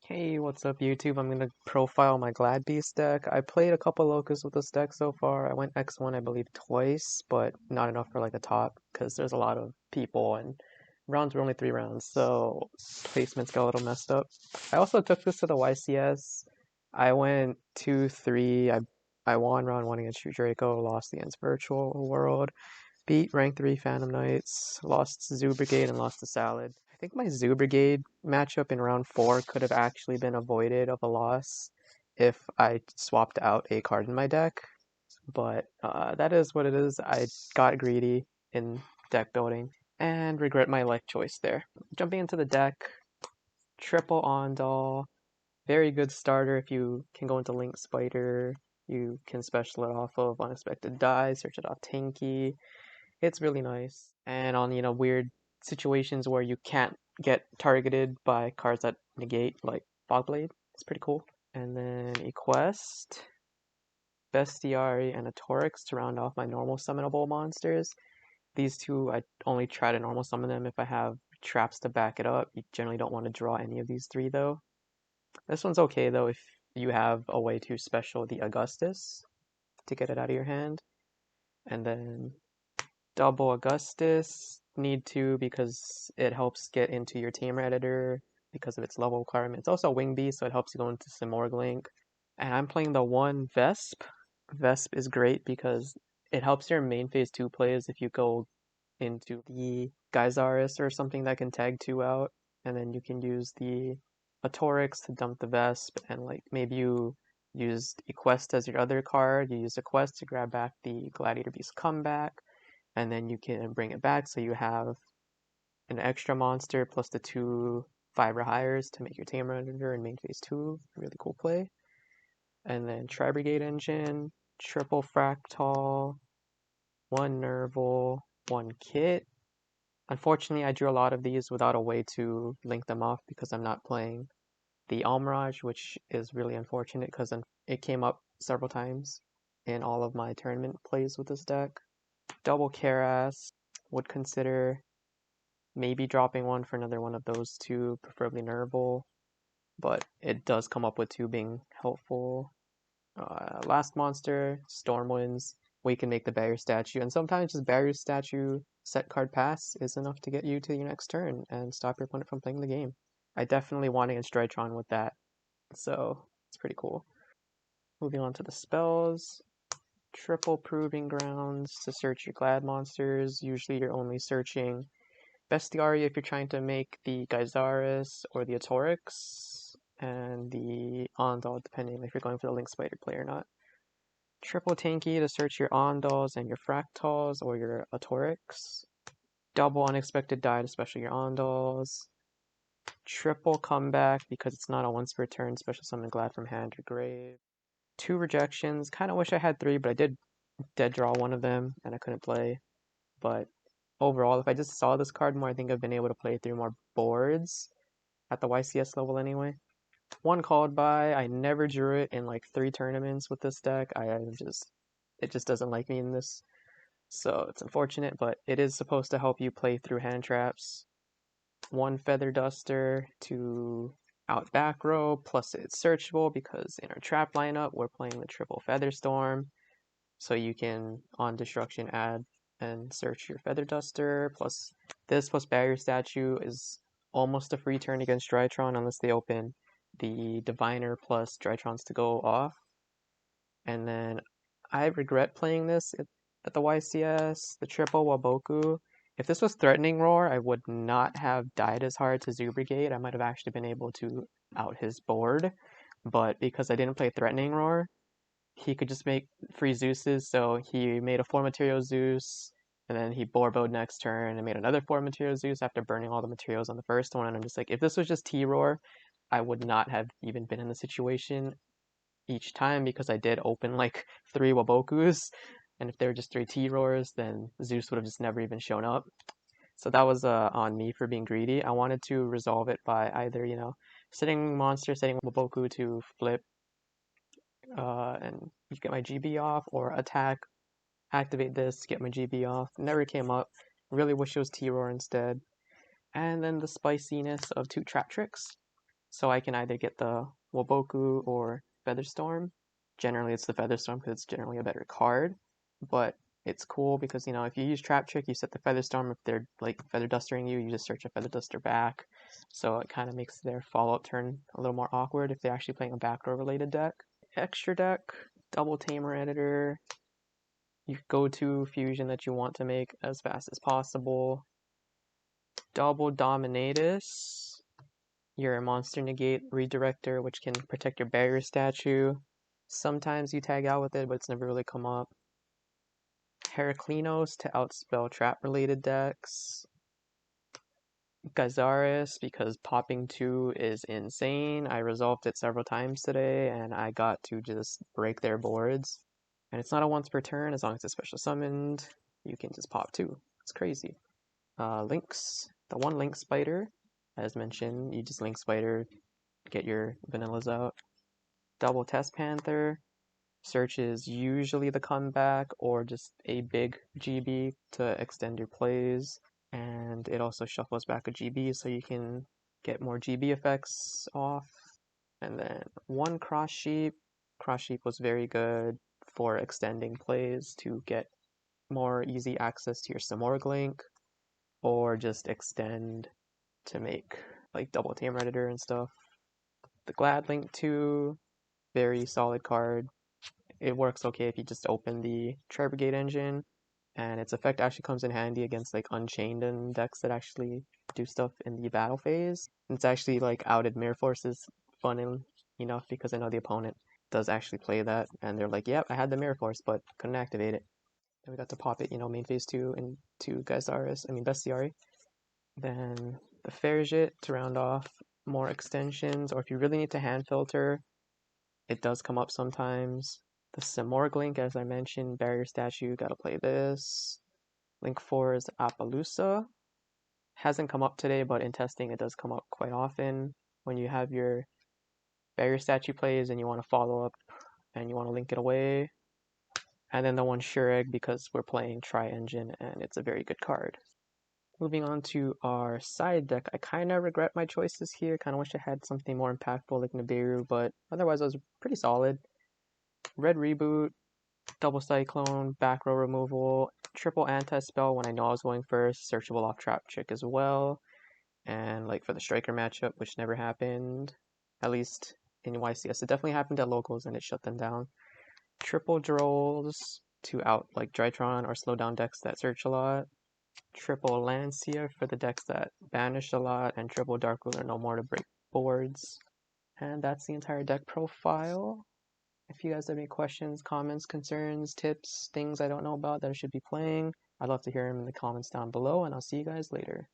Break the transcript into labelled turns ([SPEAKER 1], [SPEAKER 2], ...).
[SPEAKER 1] Hey, what's up YouTube? I'm gonna profile my Glad Beast deck. I played a couple locus with this deck so far. I went X1 I believe twice, but not enough for like a top because there's a lot of people and rounds were only 3 rounds, so placements got a little messed up. I also took this to the YCS. I went 2-3. I won round 1 against Draco, lost against Virtual World, beat rank 3 Phantom Knights, lost Zoo Brigade, and lost to Salad. I think my Zoo Brigade matchup in round 4 could have actually been avoided of a loss if I swapped out a card in my deck, but that is what it is. I got greedy in deck building and regret my life choice there. Jumping into the deck, triple Ondal, very good starter if you can go into Link Spider. You can special it off of Unexpected Die, search it off Tanky. It's really nice. And on, weird situations where you can't get targeted by cards that negate, like Fogblade, it's pretty cool. And then Equest, Bestiary, and a Torix to round off my normal summonable monsters. These two, I only try to normal summon them if I have traps to back it up. You generally don't want to draw any of these three, though. This one's okay, though, if you have a way to special the Augustus to get it out of your hand. And then double Augustus, need to because it helps get into your tamer editor because of its level requirement. It's also a Wing Beast, so it helps you go into Simorg Link. And I'm playing the one Vesp. Vesp is great because it helps your main phase 2 plays if you go into the Geysaris or something that can tag 2 out, and then you can use the Atorix to dump the Vesp, and like maybe you used Equest as your other card, you use Equest to grab back the Gladiator Beast comeback, and then you can bring it back so you have an extra monster plus the 2 Fiber Hires to make your Tamer Editor in main phase 2. Really cool play. And then Tri-Brigade Engine, triple Fractal, 1 Nerval, 1 Kit. Unfortunately, I drew a lot of these without a way to link them off because I'm not playing the Almirage, which is really unfortunate because it came up several times in all of my tournament plays with this deck. Double Karas, would consider maybe dropping one for another one of those two, preferably Nerval, but it does come up with 2 being helpful. Last monster, Stormwinds, we can make the barrier statue, and sometimes just barrier statue set card pass is enough to get you to your next turn and stop your opponent from playing the game. I definitely won against Drytron with that, so it's pretty cool. Moving on to the spells. Triple Proving Grounds to search your Glad monsters. Usually you're only searching Bestiary if you're trying to make the Geysaris or the Atorix, and the Ondal depending if you're going for the Link Spider play or not. Triple Tanky to search your Ondals and your Fractals or your Atorix. Double Unexpected Die to special your Ondals. Triple Comeback because it's not a once per turn special summon Glad from hand or grave. 2 Rejections. Kind of wish I had 3, but I did dead draw one of them and I couldn't play. But overall, if I just saw this card more, I think I've been able to play through more boards at the YCS level anyway. 1 Called By. I never drew it in like 3 tournaments with this deck. It just doesn't like me in this. So it's unfortunate, but it is supposed to help you play through hand traps. 1 Feather Duster to out back row, plus it's searchable because in our trap lineup, we're playing the triple Feather Storm. So you can, on destruction, add and search your Feather Duster, plus this plus Barrier Statue is almost a free turn against Drytron unless they open the Diviner plus Drytrons to go off. And then I regret playing this at the YCS, the triple Waboku. If this was Threatening Roar, I would not have died as hard to Zoo Brigade. I might have actually been able to out his board. But because I didn't play Threatening Roar, he could just make free Zeuses, so he made a 4 material Zeus, and then he Borboed next turn and made another 4 material Zeus after burning all the materials on the first one, and I'm just like, if this was just T-Roar, I would not have even been in the situation each time because I did open like 3 Wabokus, and if they were just 3 T-Roars, then Zeus would have just never even shown up. So that was on me for being greedy. I wanted to resolve it by either, setting monster, setting Waboku to flip, and get my GB off, or attack, activate this, get my GB off. Never came up. Really wish it was T-Roar instead. And then the spiciness of 2 trap tricks. So I can either get the Waboku or Featherstorm. Generally, it's the Featherstorm because it's generally a better card, but it's cool because, you know, if you use Trap Trick, you set the Featherstorm. If they're like Feather Dustering you, you just search a Feather Duster back. So it kind of makes their follow-up turn a little more awkward if they're actually playing a backdoor related deck. Extra deck, double Tamer Editor, your go-to fusion that you want to make as fast as possible. Double Dominatus, your monster negate redirector, which can protect your barrier statue. Sometimes you tag out with it, but it's never really come up. Heraclinos to outspell trap related decks. Gazaris, because popping 2 is insane. I resolved it several times today, and I got to just break their boards. And it's not a once per turn, as long as it's special summoned, you can just pop 2. It's crazy. Lynx, the one Link Spider, as mentioned, you just Link Spider, get your vanillas out. Double Test Panther, search is usually the comeback or just a big GB to extend your plays. And it also shuffles back a GB so you can get more GB effects off. And then one Cross Sheep. Cross Sheep was very good for extending plays to get more easy access to your Simorgh Link, or just extend to make like double Tamer Editor and stuff. The Glad Link 2, very solid card. It works okay if you just open the Tri-Brigade engine, and its effect actually comes in handy against like Unchained and decks that actually do stuff in the battle phase. And it's actually like outed Mirror Force is fun enough because I know the opponent does actually play that, and they're like, yep, I had the Mirror Force, but couldn't activate it. Then we got to pop it, you know, main phase 2 into Bestiary. Then the Fairjit to round off more extensions, or if you really need to hand filter, it does come up sometimes. The Simorgh Link, as I mentioned, barrier statue, gotta play this. Link 4 is Appaloosa. Hasn't come up today, but in testing it does come up quite often. When you have your barrier statue plays and you want to follow up and you want to link it away. And then the one Shureg because we're playing Tri-Engine and it's a very good card. Moving on to our side deck, I kind of regret my choices here. Kind of wish I had something more impactful like Nibiru, but otherwise I was pretty solid. Red Reboot, double Cyclone, back row removal, triple anti-spell when I know I was going first, searchable off Trap Trick as well, and like for the Striker matchup, which never happened, at least in YCS. It definitely happened at locals and it shut them down. Triple Drolls to out like Drytron or slow down decks that search a lot. Triple Lancia for the decks that banish a lot, and triple Dark Ruler no more to break boards. And that's the entire deck profile. If you guys have any questions, comments, concerns, tips, things I don't know about that I should be playing, I'd love to hear them in the comments down below, and I'll see you guys later.